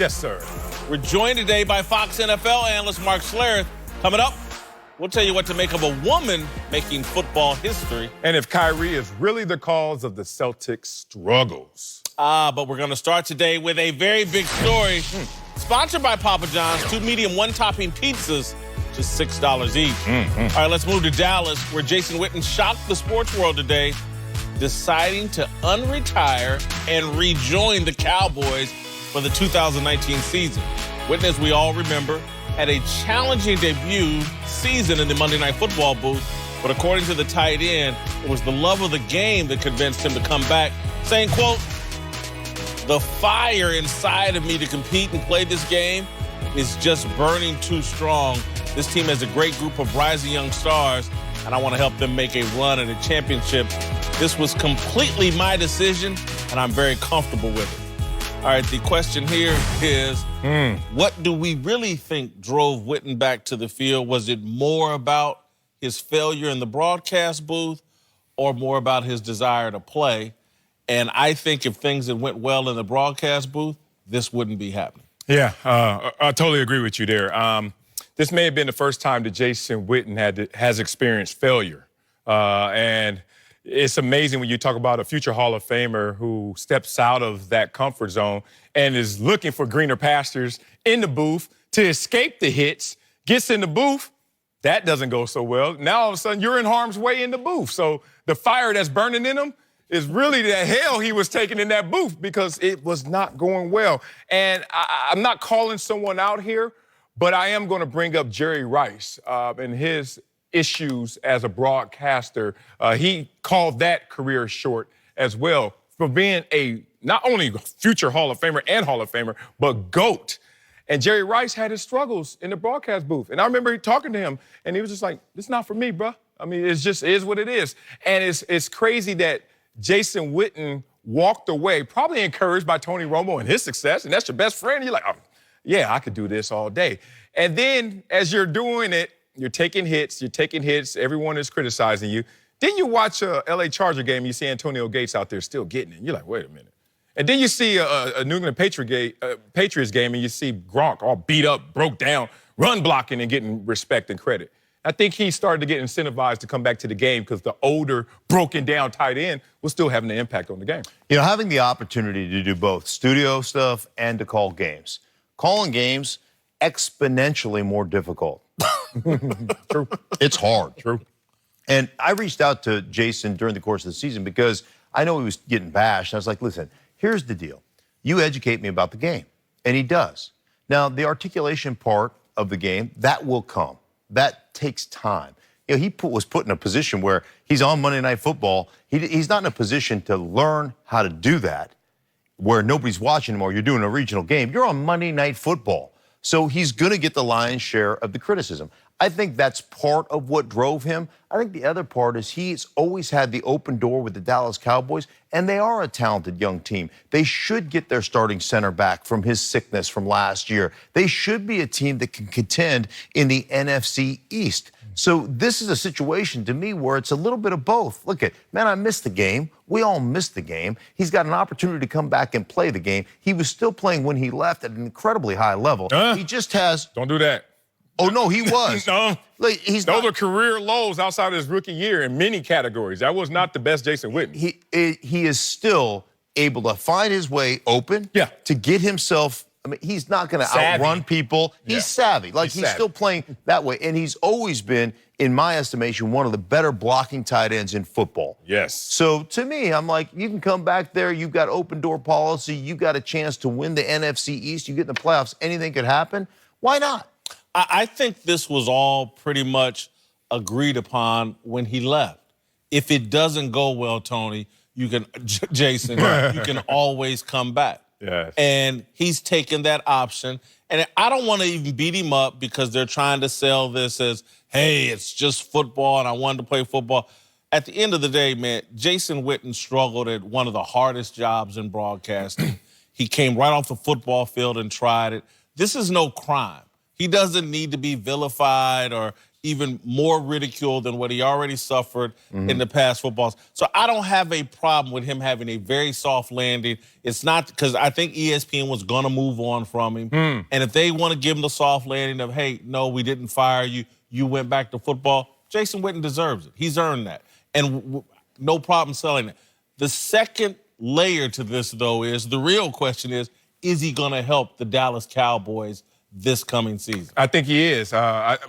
Yes, sir. We're joined today by Fox NFL analyst Mark Schlereth. Coming up, we'll tell you what to make of a woman making football history. And if Kyrie is really the cause of the Celtics' struggles. But we're going to start today with a very big story. Sponsored by Papa John's, 2 medium, 1-topping pizzas, just $6 each. All right, let's move to Dallas, where Jason Witten shocked the sports world today, deciding to unretire and rejoin the Cowboys for the 2019 season. Witten, as we all remember, had a challenging debut season in the Monday Night Football booth, but according to the tight end, it was the love of the game that convinced him to come back, saying, quote, "The fire inside of me to compete and play this game is just burning too strong. This team has a great group of rising young stars, and I want to help them make a run at a championship. This was completely my decision, and I'm very comfortable with it." All right, the question here is, what do we really think drove Witten back to the field? Was it more about his failure in the broadcast booth or more about his desire to play? And I think if things had went well in the broadcast booth, this wouldn't be happening. Yeah, I totally agree with you there. This may have been the first time that Jason Witten has experienced failure. And it's amazing when you talk about a future Hall of Famer who steps out of that comfort zone and is looking for greener pastures in the booth to escape the hits, gets in the booth, that doesn't go so well. Now, all of a sudden, you're in harm's way in the booth. So the fire that's burning in him is really the hell he was taking in that booth because it was not going well. And I'm not calling someone out here, but I am going to bring up Jerry Rice and his issues as a broadcaster. He called that career short as well for being a not only future Hall of Famer and Hall of Famer, but GOAT. And Jerry Rice had his struggles in the broadcast booth. And I remember talking to him, and he was just like, "This is not for me, bro. I mean, it just is what it is." And it's crazy that Jason Witten walked away, probably encouraged by Tony Romo and his success, and that's your best friend. You're like, "Oh, yeah, I could do this all day." And then as you're doing it, you're taking hits, everyone is criticizing you. Then you watch a LA Charger game, you see Antonio Gates out there still getting it. You're like, wait a minute. And then you see a New England Patriots game, and you see Gronk all beat up, broke down, run blocking and getting respect and credit. I think he started to get incentivized to come back to the game because the older, broken down tight end was still having an impact on the game. You know, having the opportunity to do both studio stuff and to call games. Calling games, exponentially more difficult. True. It's hard. True. And I reached out to Jason during the course of the season because I know he was getting bashed. I was like, listen, here's the deal. You educate me about the game. And he does. Now, the articulation part of the game, that will come. That takes time. You know, he was put in a position where he's on Monday Night Football. He's not in a position to learn how to do that where nobody's watching him or you're doing a regional game. You're on Monday Night Football. So he's going to get the lion's share of the criticism. I think that's part of what drove him. I think the other part is he's always had the open door with the Dallas Cowboys, and they are a talented young team. They should get their starting center back from his sickness from last year. They should be a team that can contend in the NFC East. So this is a situation to me where it's a little bit of both. Look man, I missed the game. We all missed the game. He's got an opportunity to come back and play the game. He was still playing when he left at an incredibly high level. He just has... Don't do that. Oh, no, he was. No. Like, Those are career lows outside of his rookie year in many categories. That was not the best Jason Witten. He is still able to find his way open to get himself... I mean, he's not going to outrun people. He's savvy. Like, he's still playing that way. And he's always been, in my estimation, one of the better blocking tight ends in football. Yes. So, to me, I'm like, you can come back there. You've got open door policy. You got a chance to win the NFC East. You get in the playoffs. Anything could happen. Why not? I think this was all pretty much agreed upon when he left. If it doesn't go well, Tony, Jason, you can always come back. Yes. And he's taken that option. And I don't want to even beat him up because they're trying to sell this as, hey, it's just football and I wanted to play football. At the end of the day, man, Jason Witten struggled at one of the hardest jobs in broadcasting. He came right off the football field and tried it. This is no crime. He doesn't need to be vilified or even more ridicule than what he already suffered in the past footballs. So I don't have a problem with him having a very soft landing. It's not because I think ESPN was going to move on from him. And if they want to give him the soft landing of, hey, no, we didn't fire you, you went back to football, Jason Witten deserves it. He's earned that. And no problem selling it. The second layer to this, though, is the real question is he going to help the Dallas Cowboys this coming season? I think he is.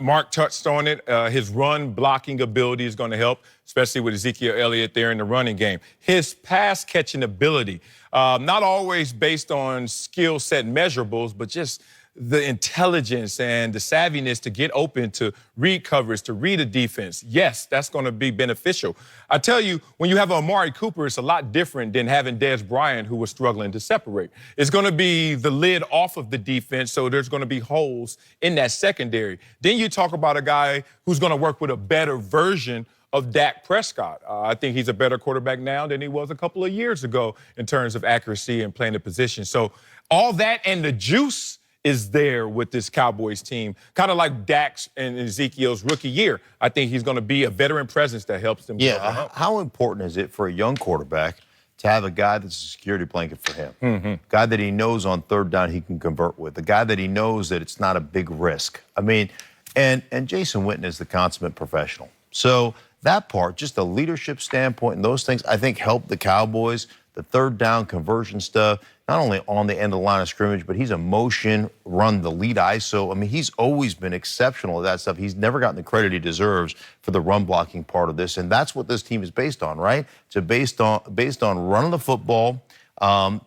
Mark touched on it. His run blocking ability is going to help, especially with Ezekiel Elliott there in the running game. His pass catching ability, not always based on skill set measurables, but just the intelligence and the savviness to get open, to read coverage, to read a defense. Yes, that's going to be beneficial. I tell you, when you have Amari Cooper, it's a lot different than having Dez Bryant, who was struggling to separate. It's going to be the lid off of the defense, so there's going to be holes in that secondary. Then you talk about a guy who's going to work with a better version of Dak Prescott. I think he's a better quarterback now than he was a couple of years ago in terms of accuracy and playing the position. So all that and the juice is there with this Cowboys team, kind of like Dak's and Ezekiel's rookie year. I think he's going to be a veteran presence that helps them. Yeah, how important is it for a young quarterback to have a guy that's a security blanket for him? Guy that he knows on third down he can convert with, a guy that he knows that it's not a big risk. I mean, and Jason Witten is the consummate professional. So that part, just the leadership standpoint and those things, I think help the Cowboys. The third down conversion stuff, not only on the end of the line of scrimmage, but he's a motion, run the lead ISO. I mean, he's always been exceptional at that stuff. He's never gotten the credit he deserves for the run blocking part of this, and that's what this team is based on, right? It's based on running the football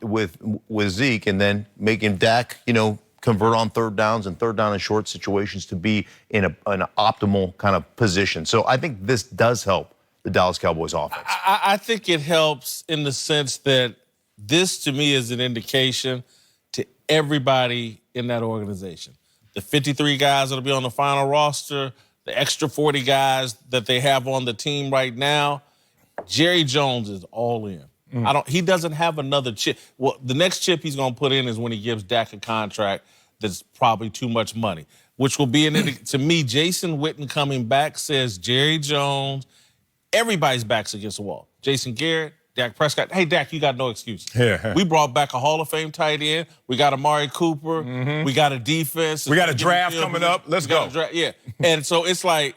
with Zeke, and then making Dak, convert on third downs and third down and short situations to be in an optimal kind of position. So I think this does help the Dallas Cowboys offense. I think it helps in the sense that this, to me, is an indication to everybody in that organization. The 53 guys that'll be on the final roster, the extra 40 guys that they have on the team right now, Jerry Jones is all in. He doesn't have another chip. Well, the next chip he's going to put in is when he gives Dak a contract that's probably too much money, which will be, to me, Jason Witten coming back says Jerry Jones, everybody's backs against the wall. Jason Garrett, Dak Prescott. Hey, Dak, you got no excuse. Yeah. We brought back a Hall of Fame tight end. We got Amari Cooper. We got a defense. We got a draft coming up. Let's go. Yeah. And so it's like,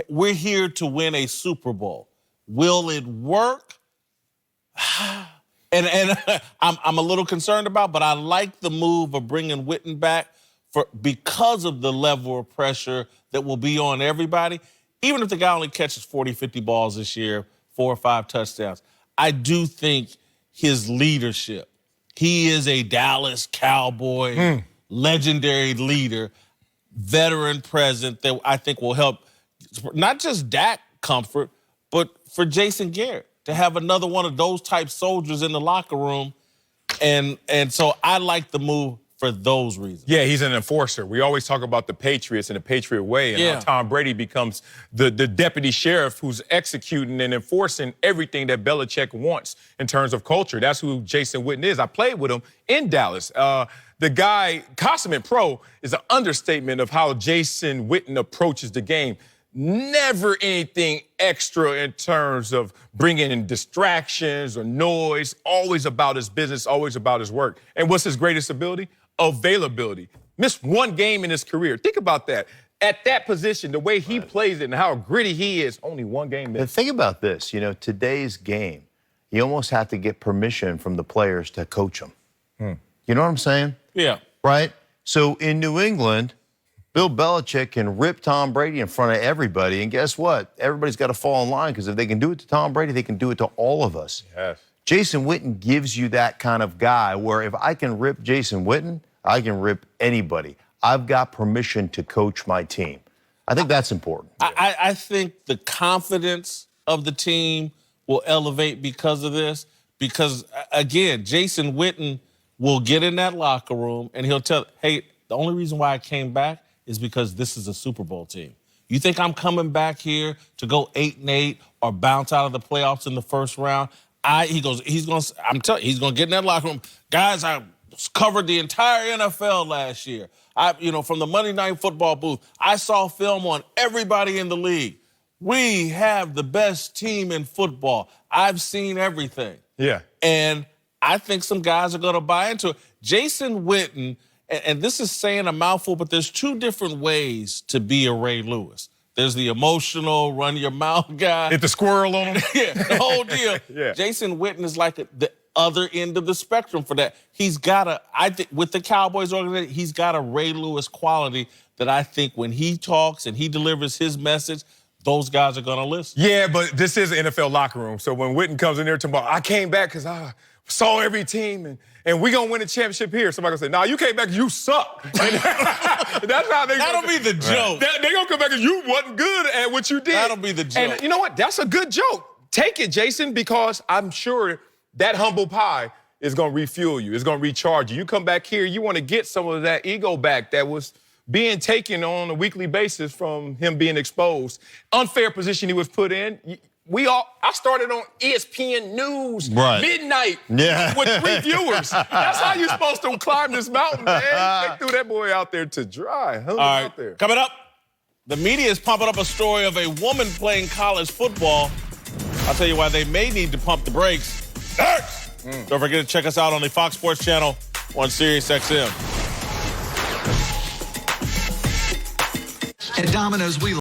we're here to win a Super Bowl. Will it work? And I'm a little concerned about, but I like the move of bringing Witten back because of the level of pressure that will be on everybody. Even if the guy only catches 40, 50 balls this year, 4 or 5 touchdowns, I do think his leadership, he is a Dallas Cowboy legendary leader, veteran present that I think will help not just Dak comfort, but for Jason Garrett to have another one of those type soldiers in the locker room. And so I like the move for those reasons. Yeah, he's an enforcer. We always talk about the Patriots and the Patriot way, and how Tom Brady becomes the deputy sheriff who's executing and enforcing everything that Belichick wants in terms of culture. That's who Jason Witten is. I played with him in Dallas. The guy, consummate pro, is an understatement of how Jason Witten approaches the game. Never anything extra in terms of bringing in distractions or noise. Always about his business, always about his work. And what's his greatest ability? Availability. Missed one game in his career. Think about that. At that position, the way he plays it and how gritty he is, only one game missed. And think about this, today's game, you almost have to get permission from the players to coach them. You know what I'm saying? Yeah. Right? So in New England, Bill Belichick can rip Tom Brady in front of everybody, and guess what? Everybody's got to fall in line, because if they can do it to Tom Brady, they can do it to all of us. Yes. Jason Witten gives you that kind of guy where if I can rip Jason Witten, I can rip anybody. I've got permission to coach my team. I think that's important. I think the confidence of the team will elevate because of this. Because, again, Jason Witten will get in that locker room and he'll tell, hey, the only reason why I came back is because this is a Super Bowl team. You think I'm coming back here to go 8-8 or bounce out of the playoffs in the first round? He's gonna get in that locker room. Guys, covered the entire NFL last year. From the Monday Night Football booth, I saw film on everybody in the league. We have the best team in football. I've seen everything. Yeah. And I think some guys are going to buy into it. Jason Witten, and this is saying a mouthful, but there's two different ways to be a Ray Lewis. There's the emotional, run-your-mouth guy. Hit the squirrel on him. Yeah, the whole deal. Yeah. Jason Witten is like the other end of the spectrum for that. He's got I think with the Cowboys organization, he's got a Ray Lewis quality that I think when he talks and he delivers his message, those guys are going to listen. Yeah, but this is an NFL locker room. So when Witten comes in there tomorrow, I came back because I saw every team and we're going to win a championship here. Somebody going to say, nah, you came back, you suck. That's how they That'll be the joke. They're going to come back and you wasn't good at what you did. That'll be the joke. And you know what? That's a good joke. Take it, Jason, because I'm sure that humble pie is going to refuel you. It's going to recharge you. You come back here, you want to get some of that ego back that was being taken on a weekly basis from him being exposed. Unfair position he was put in. I started on ESPN News, midnight, with 3 viewers. That's how you're supposed to climb this mountain, man. They threw that boy out there to dry. All right, out there. Coming up, the media is pumping up a story of a woman playing college football. I'll tell you why they may need to pump the brakes. Don't forget to check us out on the Fox Sports Channel on SiriusXM. At Domino's, we